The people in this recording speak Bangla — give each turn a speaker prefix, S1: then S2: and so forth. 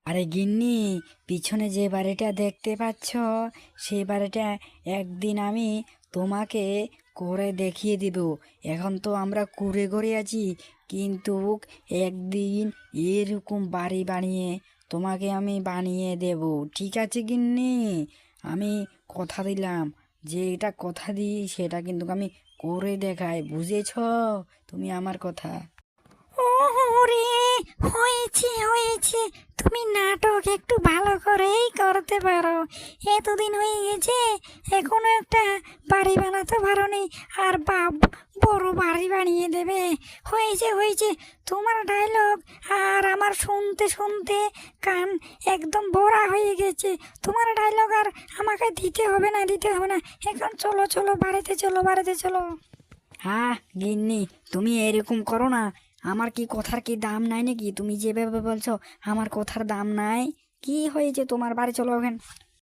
S1: আরে গিন্নি, পিছনে যে বাড়িটা দেখতে পাচ্ছ, সেই বাড়িটা একদিন আমি তোমাকে করে দেখিয়ে দিব। এখন তো আমরা কুড়ে ঘরে আছি, কিন্তু একদিন এরকম বাড়ি বানিয়ে তোমাকে আমি বানিয়ে দেব। ঠিক আছে গিন্নি? আমি কথা দিলাম, যে এটা কথা দিই সেটা কিন্তু আমি করে দেখাই। বুঝেছ তুমি আমার কথা?
S2: ওরে, হয়েছে হয়েছে, তুমি নাটক একটু ভালো করেই করতে পারো। এতদিন হয়ে গেছে, এখনো একটা বাড়ি বানাতে পারোনি, আর বাপ বড় বাড়ি বানিয়ে দেবে। হয়েছে হয়েছে, তোমার ডায়লগ আর আমার শুনতে শুনতে কান একদম ভরা হয়ে গেছে। তোমার ডায়লগ আর আমাকে দিতে হবে না, দিতে হবে না। এখন চলো চলো, বাড়িতে চলো, বাড়িতে চলো।
S1: হ্যাঁ গিন্নি, তুমি এরকম করো না। আমার কি কথার কি দাম নাই নাকি? তুমি যেভাবে বলছো, আমার কথার দাম নাই? কি হয়েছে তোমার? বাড়ি চলো এখন।